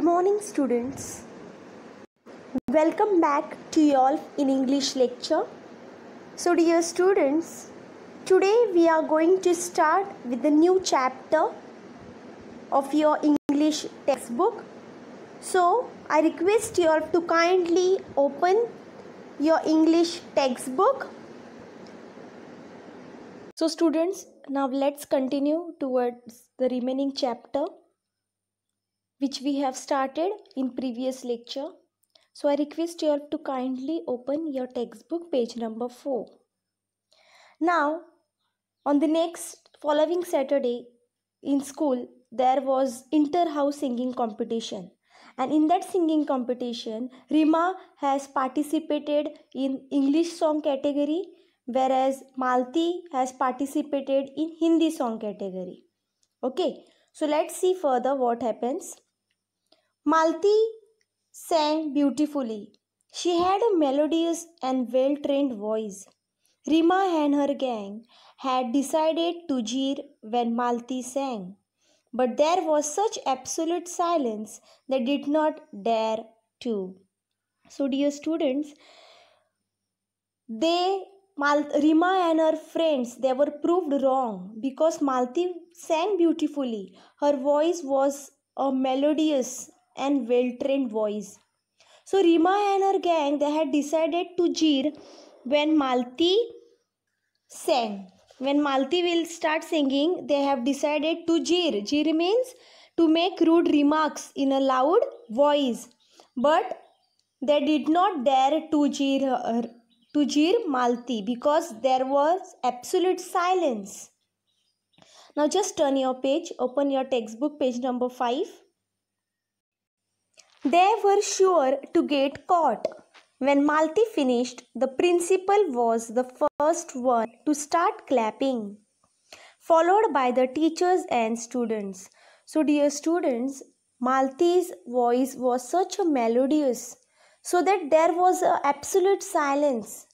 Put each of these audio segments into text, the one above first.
morning, students. Welcome back to you all in English lecture. So, dear students, today we are going to start with the new chapter of your English textbook. So, I request you all to kindly open your English textbook. So, students, now let's continue towards the remaining chapter which we have started in previous lecture. So I request you all to kindly open your textbook page number 4. Now, on the next following Saturday in school, there was inter-house singing competition. And in that singing competition, Rima has participated in English song category, whereas Malti has participated in Hindi song category. Okay, so let's see further what happens. Malti sang beautifully. She had a melodious and well-trained voice. Rima and her gang had decided to jeer when Malti sang, but there was such absolute silence they did not dare to. So, dear students, Rima and her friends, they were proved wrong because Malti sang beautifully. Her voice was a melodious and well-trained voice. So Rima and her gang, they had decided to jeer when Malti sang. When Malti will start singing, they have decided to jeer. Jeer means to make rude remarks in a loud voice. But they did not dare to jeer Malti because there was absolute silence. Now just turn your page, open your textbook page number 5. They were sure to get caught. When Malti finished, the principal was the first one to start clapping, followed by the teachers and students. So, dear students, Malti's voice was such a melodious, so that there was an absolute silence.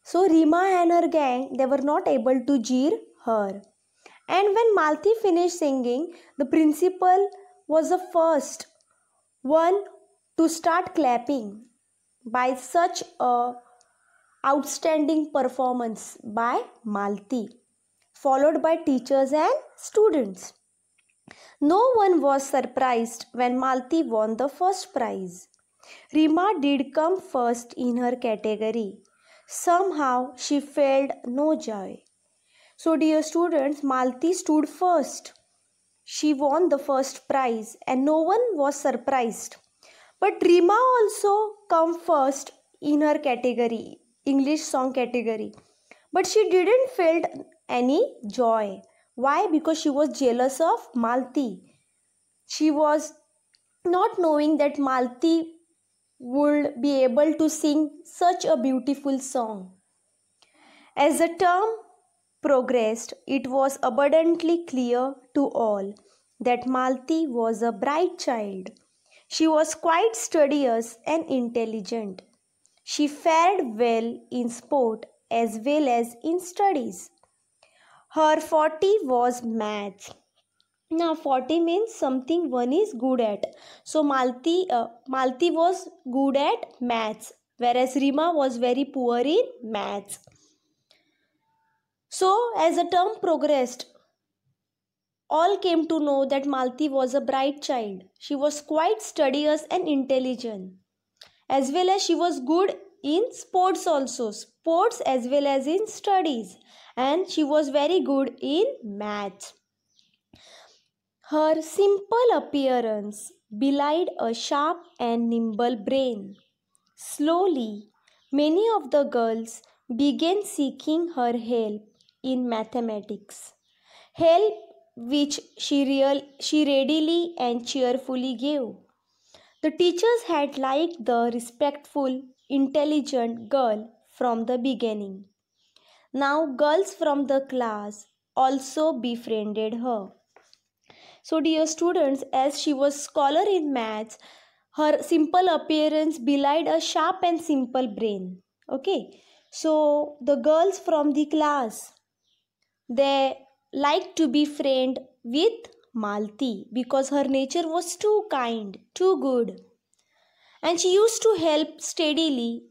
So, Rima and her gang, they were not able to jeer her. And when Malti finished singing, the principal was the first one to start clapping by such a outstanding performance by Malti, followed by teachers and students. No one was surprised when Malti won the first prize. Rima did come first in her category. Somehow she felt no joy. So, dear students, Malti stood first. She won the first prize and no one was surprised. But Rima also come first in her category, English song category. But she didn't feel any joy. Why? Because she was jealous of Malti. She was not knowing that Malti would be able to sing such a beautiful song. As the term progressed, it was abundantly clear to all that Malti was a bright child. She was quite studious and intelligent. She fared well in sport as well as in studies. Her forte was maths. Now, forte means something one is good at. So, Malti was good at maths, whereas Rima was very poor in maths. So, as the term progressed, all came to know that Malti was a bright child. She was quite studious and intelligent. As well as she was good in sports also. Sports as well as in studies. And she was very good in maths. Her simple appearance belied a sharp and nimble brain. Slowly, many of the girls began seeking her help in mathematics. Help which she readily and cheerfully gave. The teachers had liked the respectful, intelligent girl from the beginning. Now girls from the class also befriended her. So, dear students, as she was scholar in maths, her simple appearance belied a sharp and simple brain. Okay, so the girls from the class, they liked to be friend with Malti because her nature was too kind, too good, and she used to help steadily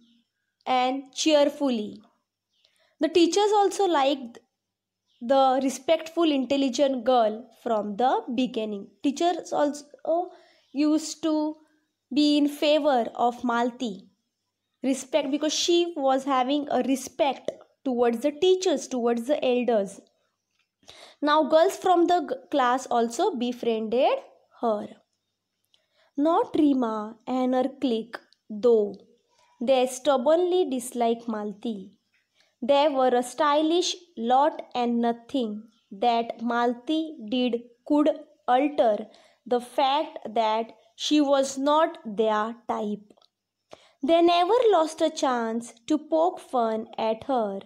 and cheerfully. The teachers also liked the respectful, intelligent girl from the beginning. Teachers also used to be in favor of Malti. Respect because she was having a respect towards the teachers, towards the elders. Now, girls from the class also befriended her. Not Rima and her clique, though they stubbornly disliked Malti. They were a stylish lot, and nothing that Malti did could alter the fact that she was not their type. They never lost a chance to poke fun at her,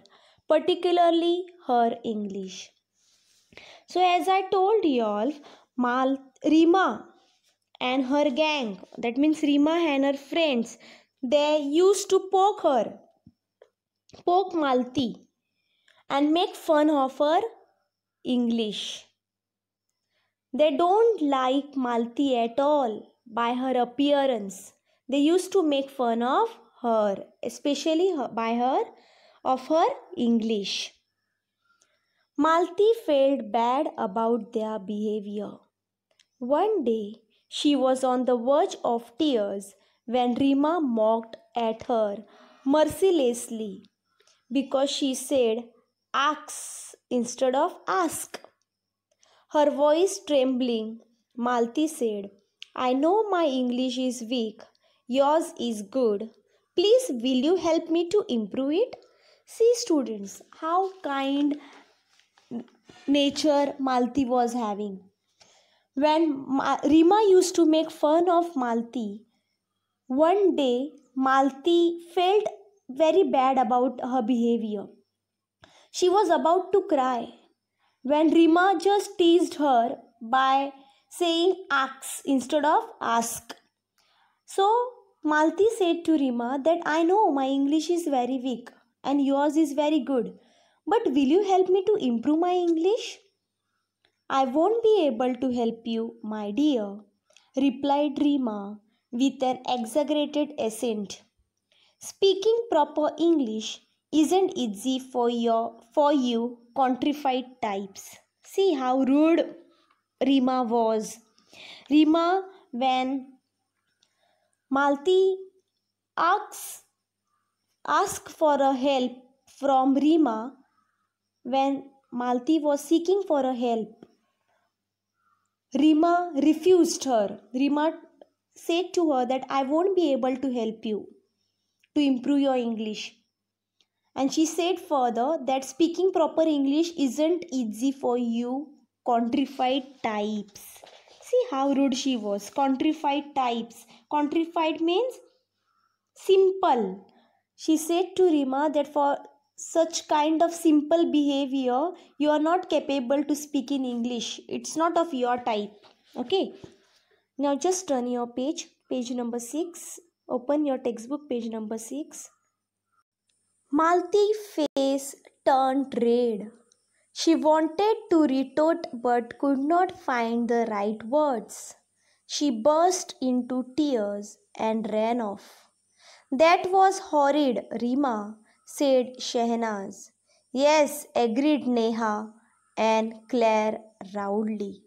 particularly her English. So, as I told you all, Rima and her gang, that means Rima and her friends, they used to poke Malti and make fun of her English. They don't like Malti at all by her appearance. They used to make fun of her, especially by her of her English. Malti felt bad about their behavior. One day, she was on the verge of tears when Rima mocked at her mercilessly because she said ask instead of ask. Her voice trembling, Malti said, I know my English is weak, yours is good. Please, will you help me to improve it? See, students, how kind nature Malti was having. When Rima used to make fun of Malti, one day Malti felt very bad about her behavior. She was about to cry when Rima just teased her by saying ask instead of ask. So Malti said to Rima that I know my English is very weak and yours is very good, but will you help me to improve my English? I won't be able to help you, my dear, replied Rima with an exaggerated accent. Speaking proper English isn't easy for you countrified types. See how rude Rima was. Rima, when Malti asked for a help from Rima, when Malti was seeking for a help, Rima refused her. Rima said to her that I won't be able to help you to improve your English. And she said further that speaking proper English isn't easy for you countrified types. See how rude she was. Countrified types. Countrified means simple. She said to Rima that for such kind of simple behavior, you are not capable to speak in English. It's not of your type. Okay. Now just turn your page number 6. Open your textbook, page number 6. Malti's face turned red. She wanted to retort but could not find the right words. She burst into tears and ran off. That was horrid, Rima, said Shehnaz. Yes, agreed Neha and Claire loudly.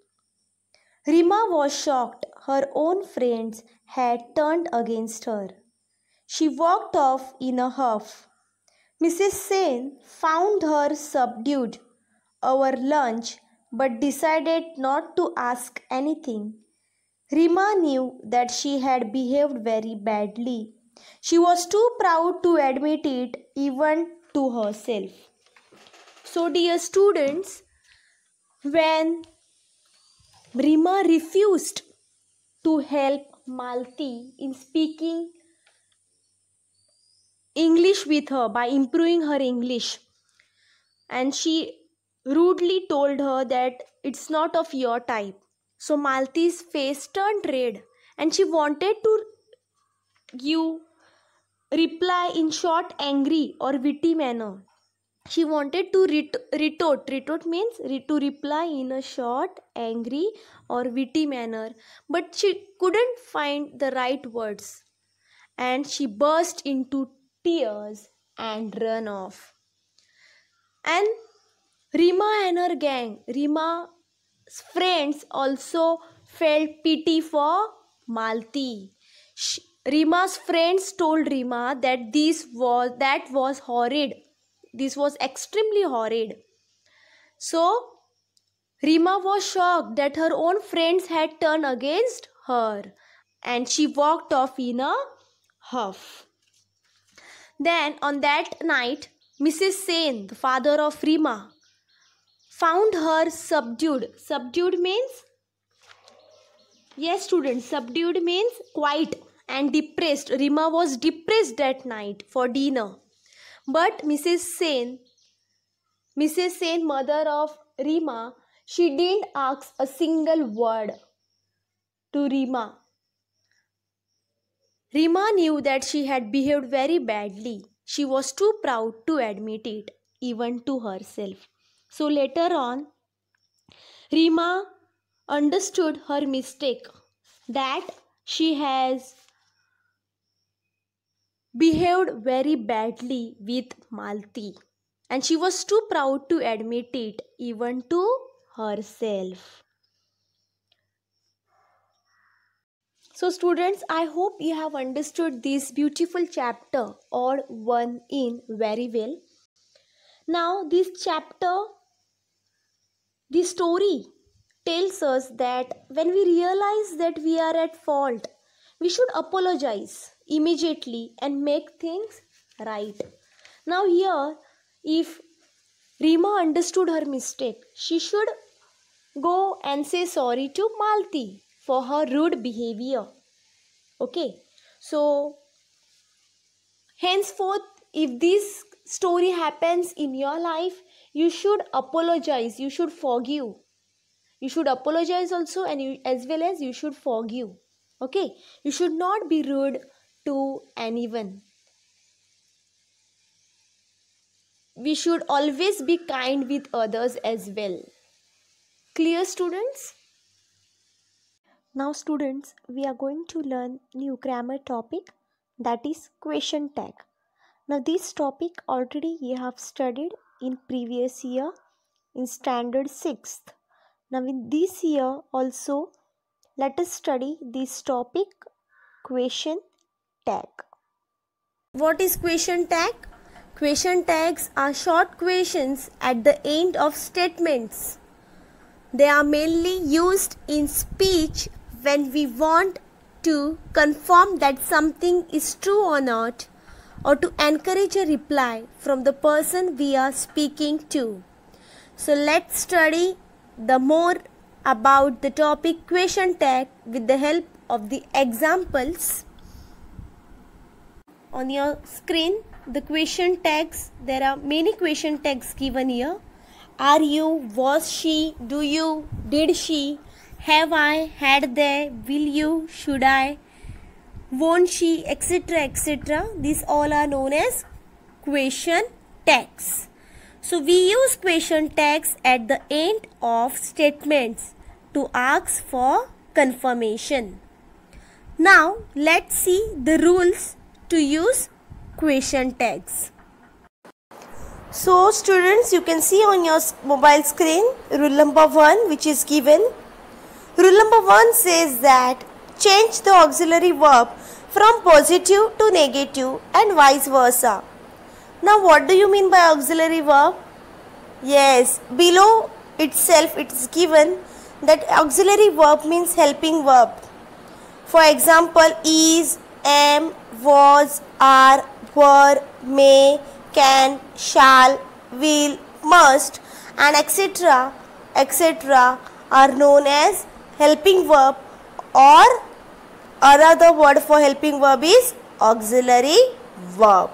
Rima was shocked. Her own friends had turned against her. She walked off in a huff. Mrs. Sen found her subdued over lunch but decided not to ask anything. Rima knew that she had behaved very badly. She was too proud to admit it even to herself. So, dear students, when Rima refused to help Malti in speaking English with her by improving her English, and she rudely told her that it's not of your type. So Malti's face turned red and she wanted to give reply in short, angry or witty manner. She wanted to retort. Retort means to reply in a short, angry, or witty manner, but she couldn't find the right words, and she burst into tears and ran off. And Rima and her gang, Rima's friends, also felt pity for Malti. Rima's friends told Rima that that was horrid. This was extremely horrid. So Rima was shocked that her own friends had turned against her, and she walked off in a huff. Then on that night, Mrs. Sen, the father of Rima, found her subdued. Subdued means, yes students, subdued means quiet and depressed. Rima was depressed that night for dinner. But Mrs. Sen, mother of Rima, she didn't ask a single word to Rima. Rima knew that she had behaved very badly. She was too proud to admit it, even to herself. So later on, Rima understood her mistake, that she has behaved very badly with Malti, and she was too proud to admit it, even to herself. So students, I hope you have understood this beautiful chapter or one in very well. Now this chapter, this story tells us that when we realize that we are at fault, we should apologize immediately and make things right. Now here, if Rima understood her mistake, she should go and say sorry to Malti for her rude behavior. Okay, so henceforth, if this story happens in your life, you should apologize, you should forgive. You should apologize also, and as well as you should forgive. Okay, you should not be rude to anyone. We should always be kind with others as well. Clear students? Now students, we are going to learn new grammar topic, that is question tag. Now this topic already you have studied in previous year in standard 6th. Now in this year also let us study this topic, question tag. What is question tag? Question tags are short questions at the end of statements. They are mainly used in speech when we want to confirm that something is true or not, or to encourage a reply from the person we are speaking to. So let's study the more about the topic question tag with the help of the examples. On your screen, the question tags, there are many question tags given here. Are you, was she, do you, did she, have I, had they, will you, should I, won't she, etc. etc. These all are known as question tags. So we use question tags at the end of statements to ask for confirmation. Now let's see the rules to use question tags. So students, you can see on your mobile screen rule number 1 which is given. Rule number 1 says that change the auxiliary verb from positive to negative and vice versa. Now what do you mean by auxiliary verb? Yes, below itself it is given that auxiliary verb means helping verb. For example, is, am, was, are, were, may, can, shall, will, must, and etc. are known as helping verb, or another word for helping verb is auxiliary verb.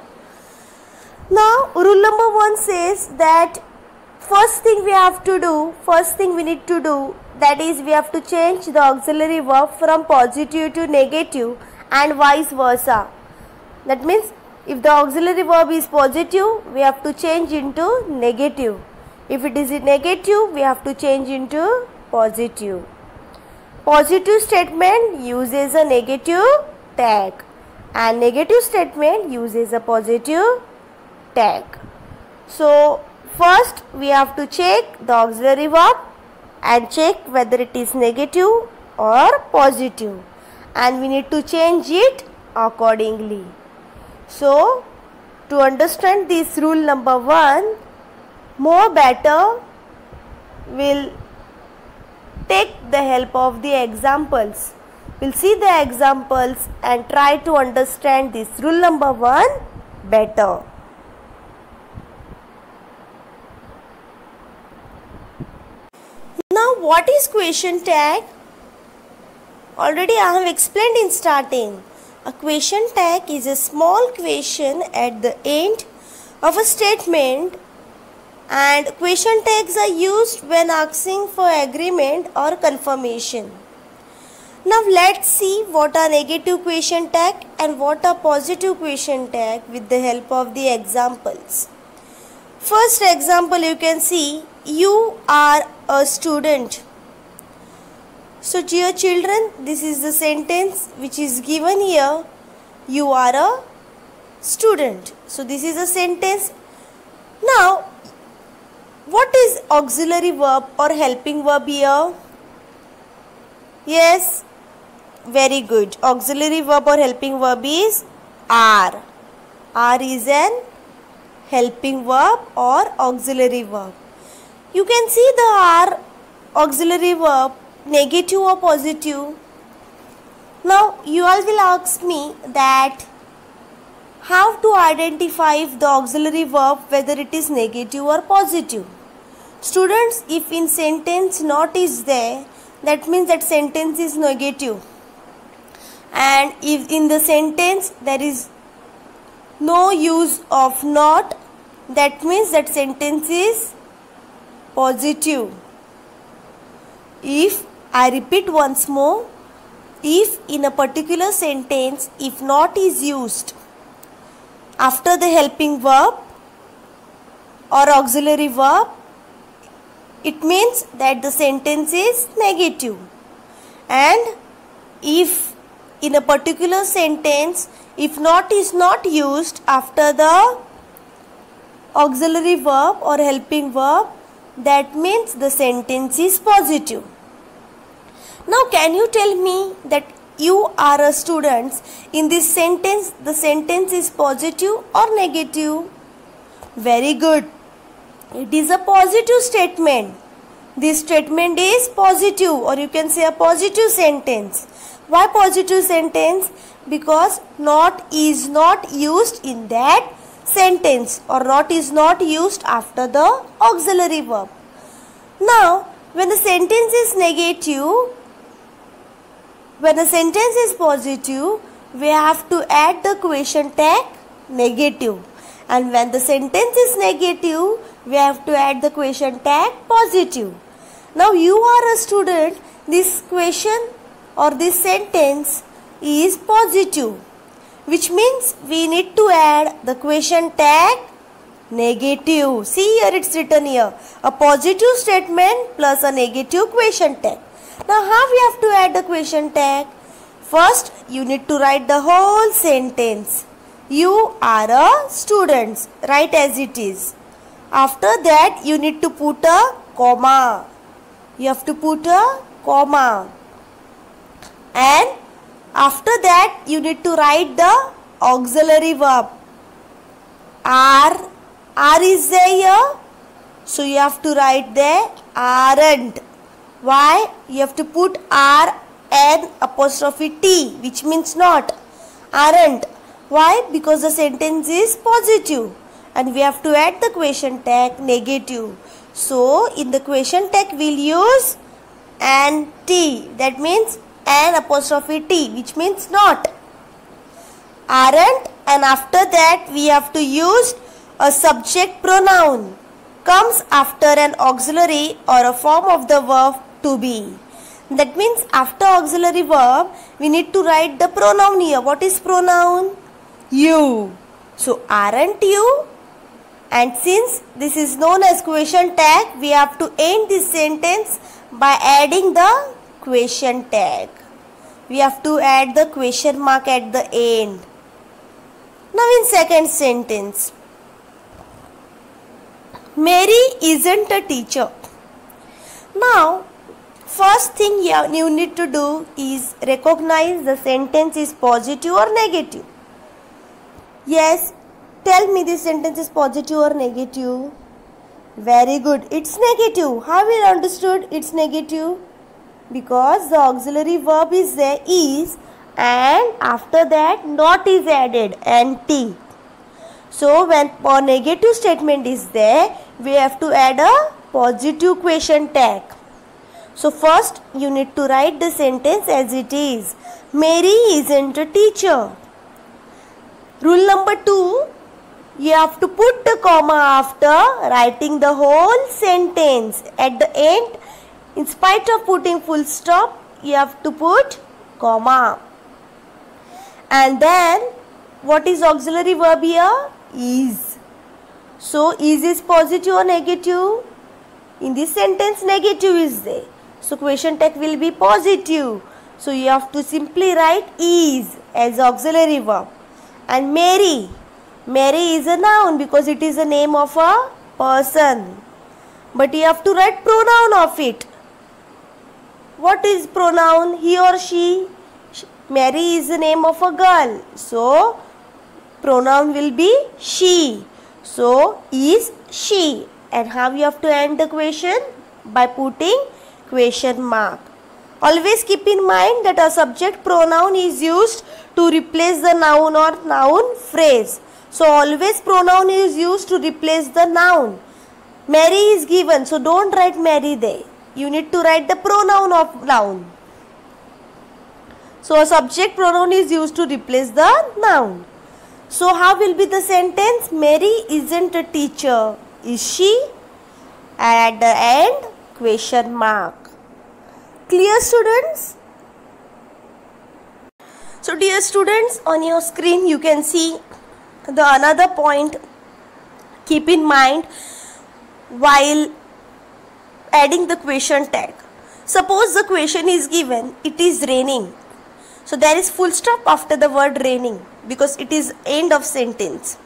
Now rule number 1 says that first thing we need to do, that is we have to change the auxiliary verb from positive to negative and vice versa. That means If the auxiliary verb is positive, we have to change into negative. If it is negative, we have to change into positive. Positive statement uses a negative tag and negative statement uses a positive tag. So first we have to check the auxiliary verb and check whether it is negative or positive, and we need to change it accordingly. So to understand this rule number 1 more better, we'll take the help of the examples. We'll see the examples and try to understand this rule number 1 better. Now what is question tag? Already I have explained in starting. A question tag is a small question at the end of a statement, and question tags are used when asking for agreement or confirmation. Now let's see what are negative question tag and what are positive question tag with the help of the examples. First example, you can see, you are a student. So dear children, this is the sentence which is given here. You are a student. So this is a sentence. Now what is auxiliary verb or helping verb here? Yes, very good. Auxiliary verb or helping verb is are. Are is an helping verb or auxiliary verb. You can see the are auxiliary verb negative or positive. Now you all will ask me that how to identify if the auxiliary verb whether it is negative or positive. Students, if in sentence not is there, that means that sentence is negative, and if in the sentence there is no use of not, that means that sentence is positive. If I repeat once more, if in a particular sentence if not is used after the helping verb or auxiliary verb, it means that the sentence is negative. And if in a particular sentence if not is not used after the auxiliary verb or helping verb, that means the sentence is positive. Now can you tell me that you are a student, in this sentence the sentence is positive or negative? Very good. It is a positive statement. This statement is positive, or you can say a positive sentence. Why positive sentence? Because not is not used in that sentence, or not is not used after the auxiliary verb. Now when the sentence is negative, when the sentence is positive, we have to add the question tag negative, and when the sentence is negative, we have to add the question tag positive. Now you are a student, this question or this sentence is positive, which means we need to add the question tag negative. See here, it's written here, a positive statement plus a negative question tag. Now how we have to add the question tag? First you need to write the whole sentence. You are a student, write as it is. After that you need to put a comma. You have to put a comma. And after that you need to write the auxiliary verb. Are is there here, so you have to write there aren't. Why? You have to put are and apostrophe t, which means not. Aren't. Why? Because the sentence is positive and we have to add the question tag negative. So in the question tag we'll use an t, that means an apostrophe t, which means not. Aren't, and after that we have to use a subject pronoun, comes after an auxiliary or a form of the verb to be. That means after auxiliary verb we need to write the pronoun here. What is pronoun? You. So aren't you? And since this is known as question tag, we have to end this sentence by adding the question tag. We have to add the question mark at the end. Now in second sentence, Mary isn't a teacher. Now first thing you need to do is recognize the sentence is positive or negative. Yes, tell me this sentence is positive or negative. Very good, it's negative. How we understood it's negative? Because the auxiliary verb is there, is, and after that not is added, NT. So when a negative statement is there, we have to add a positive question tag. So first you need to write the sentence as it is. Mary isn't a teacher. Rule number 2, you have to put the comma after writing the whole sentence. At the end, in spite of putting full stop, you have to put comma. And then what is auxiliary verb here? Is. So is positive or negative? In this sentence negative is there. So question tag will be positive. So you have to simply write is as auxiliary verb. And Mary is a noun because it is the name of a person. But you have to write pronoun of it. What is pronoun? He or she. Mary is the name of a girl. So pronoun will be she. So is she. And how you have to end the question? By putting question mark. Always keep in mind that a subject pronoun is used to replace the noun or noun phrase. So always pronoun is used to replace the noun. Mary is given, so don't write Mary there. You need to write the pronoun of noun. So a subject pronoun is used to replace the noun. So how will be the sentence? Mary isn't a teacher. Is she? And at the end, question mark. Clear, students? So dear students, on your screen you can see the another point. Keep in mind while adding the question tag. Suppose the question is given, it is raining. So there is full stop after the word raining because it is end of sentence.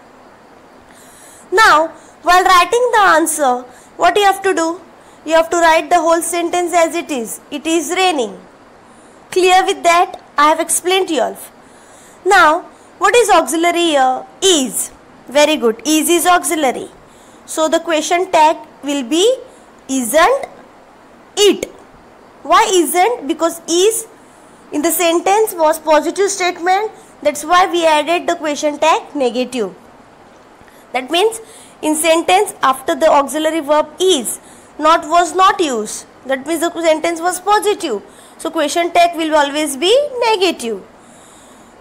Now while writing the answer, what you have to do? You have to write the whole sentence as it is. It is raining. Clear with that? I have explained to you all. Now, what is auxiliary here? Is. Very good. Is auxiliary. So, the question tag will be isn't it. Why isn't? Because is in the sentence was positive statement. That's why we added the question tag negative. That means in sentence after the auxiliary verb is, not was not used. That means the sentence was positive. So question tag will always be negative.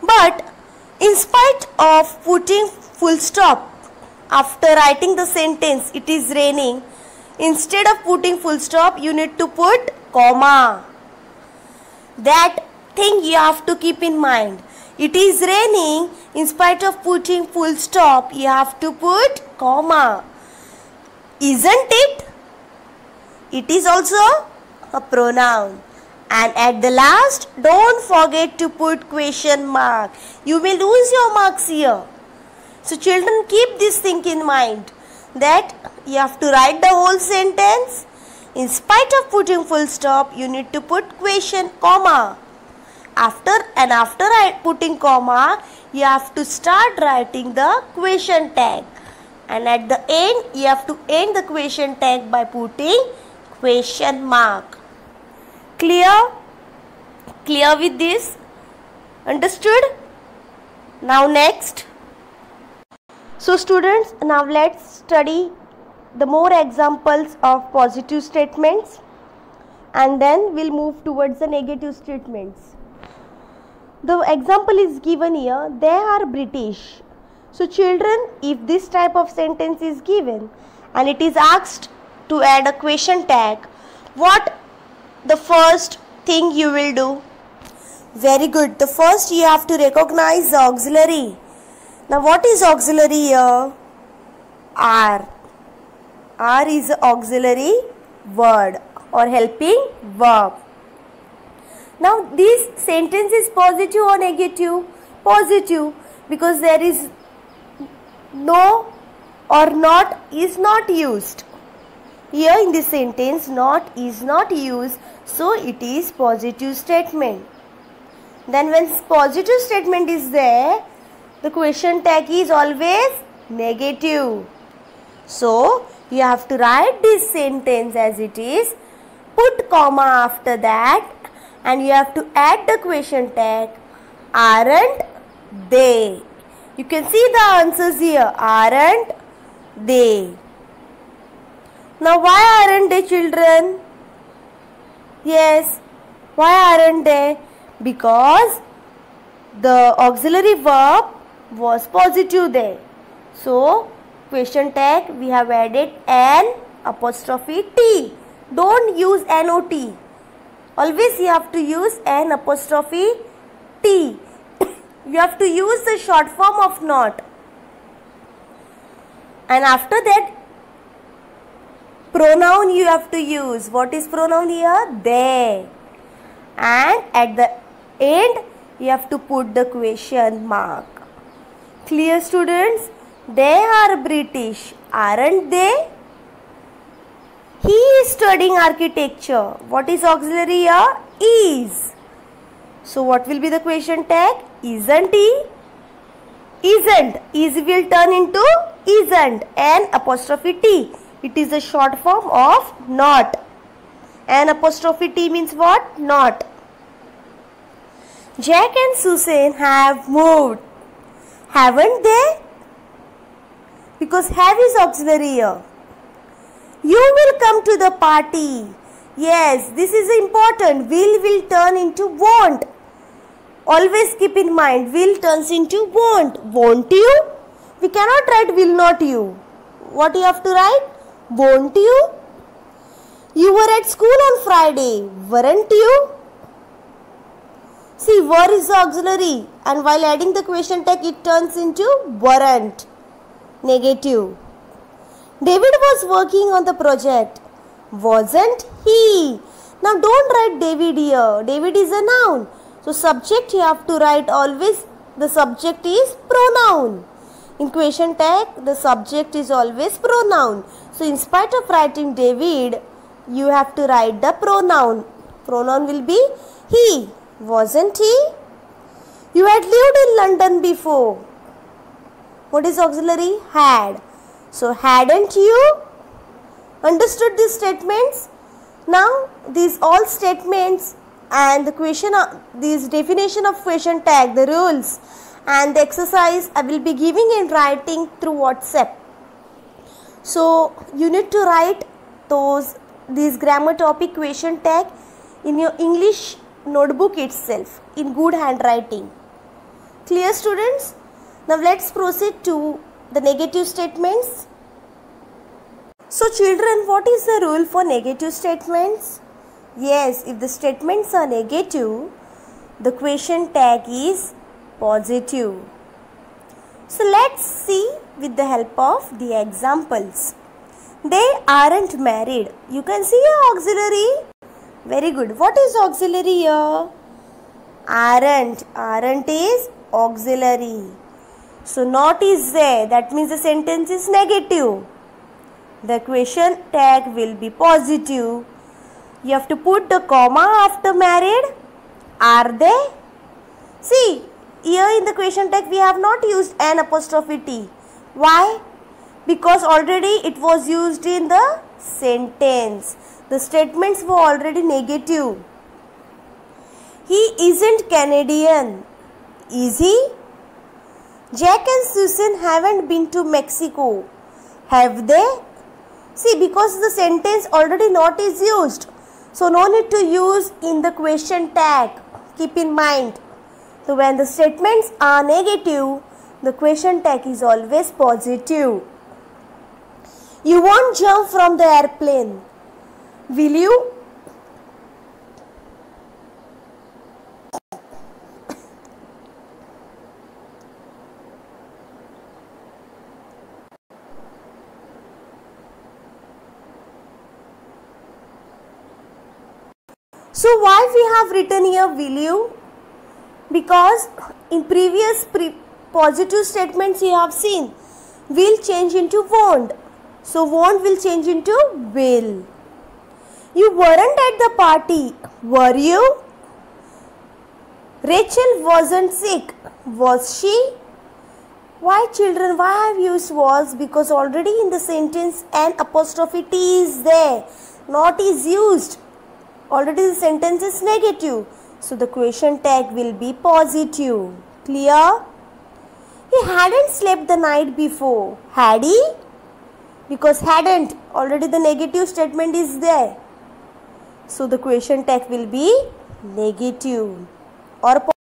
But in spite of putting full stop after writing the sentence it is raining, instead of putting full stop you need to put comma. That thing you have to keep in mind. It is raining, in spite of putting full stop you have to put comma. Isn't it? It is also a pronoun. And at the last, don't forget to put question mark. You will lose your marks here. So children, keep this thing in mind that you have to write the whole sentence. In spite of putting full stop, you need to put question comma. After putting comma, you have to start writing the question tag. And at the end, you have to end the question tag by putting question mark. Clear? Clear with this? Understood? Now next. So students, now let's study the more examples of positive statements and then we'll move towards the negative statements. The example is given here, they are British. So children, if this type of sentence is given and it is asked to add a question tag, what the first thing you will do? Very good. The first you have to recognize the auxiliary. Now what is auxiliary here? Are. Are is an auxiliary word or helping verb. Now this sentence is positive or negative? Positive, because there is no or not is not used. Here in this sentence not is not used, so it is positive statement. Then when positive statement is there, the question tag is always negative. So you have to write this sentence as it is, put comma after that, and you have to add the question tag, aren't they? You can see the answers here, aren't they? Now why aren't they, children? Yes, why aren't they? Because the auxiliary verb was positive there. So question tag we have added an apostrophe T. Don't use NOT. Always you have to use an apostrophe T. You have to use the short form of not. And after that, pronoun you have to use. What is pronoun here? They. And at the end, you have to put the question mark. Clear, students? They are British, aren't they? He is studying architecture. What is auxiliary here? Is. So what will be the question tag? Isn't he? Isn't. Is will turn into isn't. An apostrophe T. It is a short form of not. An apostrophe T means what? Not. Jack and Susan have moved. Haven't they? Because have is auxiliary here. You will come to the party. Yes, this is important. Will turn into won't. Always keep in mind, will turns into won't. Won't you? We cannot write will not you. What you have to write? Won't you? You were at school on Friday, weren't you? See, were is the auxiliary, and while adding the question tag, it turns into weren't. Negative. David was working on the project, wasn't he? Now don't write David here. David is a noun. So subject you have to write always, the subject is pronoun. In question tag, the subject is always pronoun. So in spite of writing David, you have to write the pronoun. Pronoun will be he. Wasn't he? You had lived in London before. What is auxiliary? Had. So hadn't you? Understood these statements? Now these all statements and the question, these definition of question tag, the rules and the exercise I will be giving in writing through WhatsApp. So you need to write these grammar topic question tag in your English notebook itself in good handwriting. Clear, students? Now let's proceed to the negative statements. So children, what is the rule for negative statements? Yes, if the statements are negative, the question tag is positive. So let's see with the help of the examples. They aren't married. You can see an auxiliary. Very good. What is auxiliary here? Aren't. Aren't is auxiliary. So not is there. That means the sentence is negative. The question tag will be positive. You have to put the comma after married. Are they? See, here in the question tag we have not used an apostrophe T. Why? Because already it was used in the sentence. The statements were already negative. He isn't Canadian. Is he? Jack and Susan haven't been to Mexico. Have they? See, because the sentence already not is used. So no need to use in the question tag. Keep in mind. So when the statements are negative, the question tag is always positive. You won't jump from the airplane. Will you? So why we have written here will you? Because in previous positive statements you have seen will change into won't. So won't will change into will. You weren't at the party, were you? Rachel wasn't sick, was she? Why children, why I have used was? Because already in the sentence an apostrophe T is there, not is used. Already the sentence is negative. So the question tag will be positive. Clear? He hadn't slept the night before. Had he? Because hadn't, already the negative statement is there. So the question tag will be negative or positive.